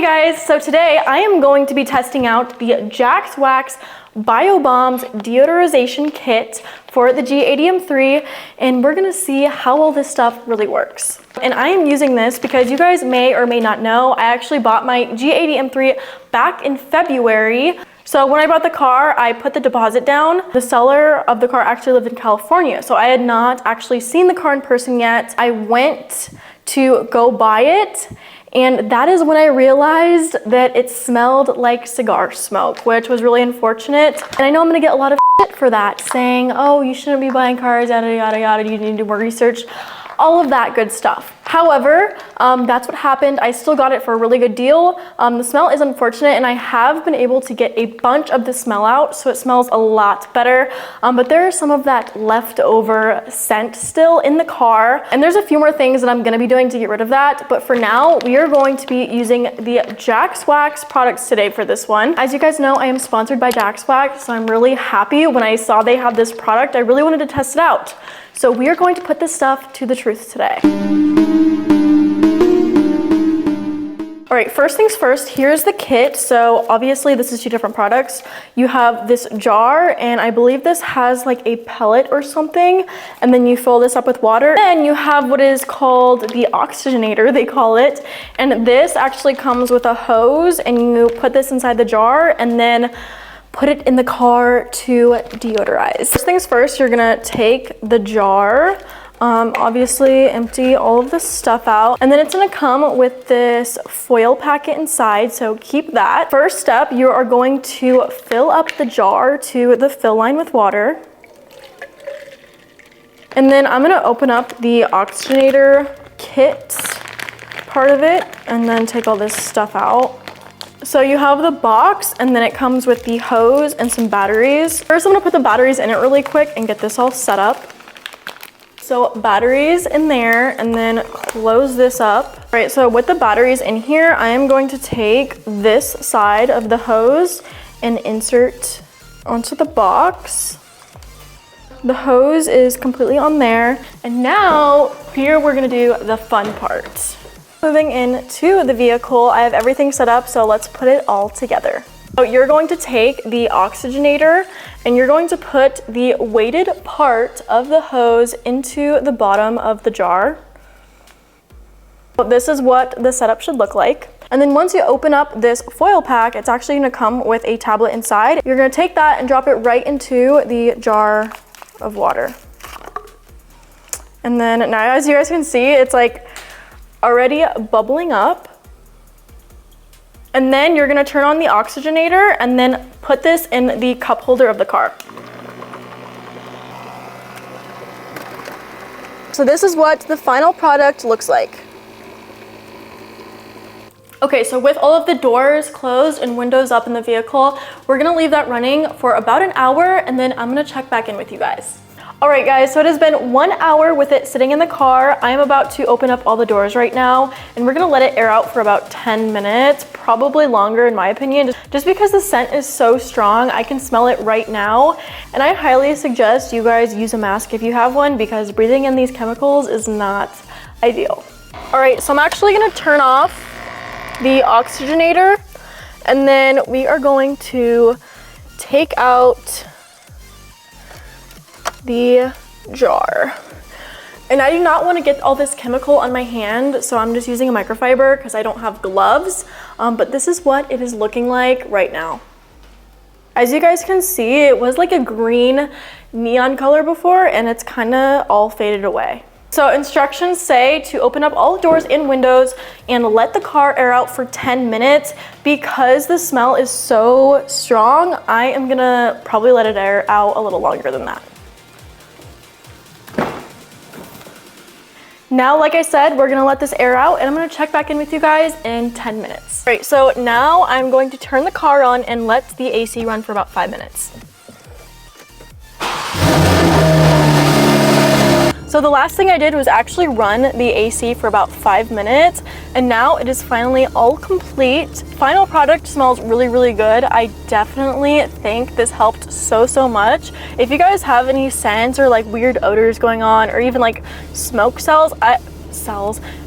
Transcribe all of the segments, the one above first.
Hey guys, so today I am going to be testing out the Jax Wax Bio Bombs Deodorization Kit for the G80M3, and we're gonna see how all this stuff really works. And I am using this because you guys may or may not know, I actually bought my G80M3 back in February. So when I bought the car, I put the deposit down. The seller of the car actually lived in California, so I had not actually seen the car in person yet. I went to go buy it, and that is when I realized that it smelled like cigar smoke, which was really unfortunate. And I know I'm gonna get a lot of shit for that, saying, oh, you shouldn't be buying cars, yada, yada, yada, you need to do more research, all of that good stuff. However, that's what happened. I still got it for a really good deal. The smell is unfortunate, and I have been able to get a bunch of the smell out, so it smells a lot better. But there is some of that leftover scent still in the car, and there's a few more things that I'm gonna be doing to get rid of that. But for now, we are going to be using the Jax Wax products today for this one. As you guys know, I am sponsored by Jax Wax, so I'm really happy when I saw they have this product. I really wanted to test it out. So we are going to put this stuff to the truth today. All right, first things first, here's the kit. So obviously this is two different products. You have this jar, and I believe this has like a pellet or something, and then you fill this up with water. Then you have what is called the oxygenator, they call it, and this actually comes with a hose, and you put this inside the jar and then put it in the car to deodorize. First things first, you're gonna take the jar, obviously empty all of the stuff out, and then it's gonna come with this foil packet inside, so keep that. First step, you are going to fill up the jar to the fill line with water. And then I'm gonna open up the oxygenator kit part of it and then take all this stuff out. So you have the box, and then it comes with the hose and some batteries. First, I'm gonna put the batteries in it really quick and get this all set up. So batteries in there, and then close this up. All right, so with the batteries in here, I am going to take this side of the hose and insert onto the box. The hose is completely on there. And now, here we're gonna do the fun part. Moving into the vehicle, I have everything set up, so let's put it all together. So you're going to take the oxygenator, and you're going to put the weighted part of the hose into the bottom of the jar. So this is what the setup should look like. And then once you open up this foil pack, it's actually gonna come with a tablet inside. You're gonna take that and drop it right into the jar of water. And then now, as you guys can see, it's like already bubbling up. And then you're gonna turn on the oxygenator and then put this in the cup holder of the car. So this is what the final product looks like. Okay, so with all of the doors closed and windows up in the vehicle, we're gonna leave that running for about an hour, and then I'm gonna check back in with you guys. All right guys, so it has been 1 hour with it sitting in the car. I am about to open up all the doors right now, and we're gonna let it air out for about 10 minutes, probably longer in my opinion, just because the scent is so strong. I can smell it right now, and I highly suggest you guys use a mask if you have one, because breathing in these chemicals is not ideal. All right, so I'm actually gonna turn off the oxygenator, and then we are going to take out the jar. And I do not want to get all this chemical on my hand, so I'm just using a microfiber because I don't have gloves, but this is what it is looking like right now. As you guys can see, it was like a green neon color before, and it's kind of all faded away. So instructions say to open up all doors and windows and let the car air out for 10 minutes. Because the smell is so strong, I am gonna probably let it air out a little longer than that. Now, like I said, we're gonna let this air out, and I'm gonna check back in with you guys in 10 minutes. All right, so now I'm going to turn the car on and let the AC run for about 5 minutes. So the last thing I did was actually run the AC for about 5 minutes, and now it is finally all complete. Final product smells really, really good. I definitely think this helped so much. If you guys have any scents or like weird odors going on, or even like smoke cells,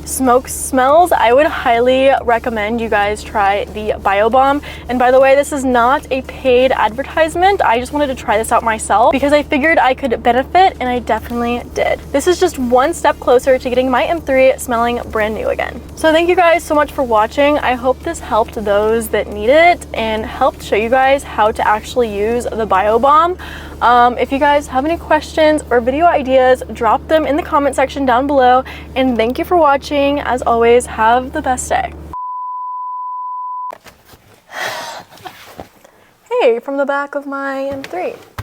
smoke smells, I would highly recommend you guys try the Bio Bomb. And by the way, this is not a paid advertisement. I just wanted to try this out myself because I figured I could benefit, and I definitely did. This is just one step closer to getting my M3 smelling brand new again. So thank you guys so much for watching. I hope this helped those that need it and helped show you guys how to actually use the Bio Bomb. If you guys have any questions or video ideas, drop them in the comment section down below. And thank you for watching. As always, have the best day. Hey, from the back of my M3.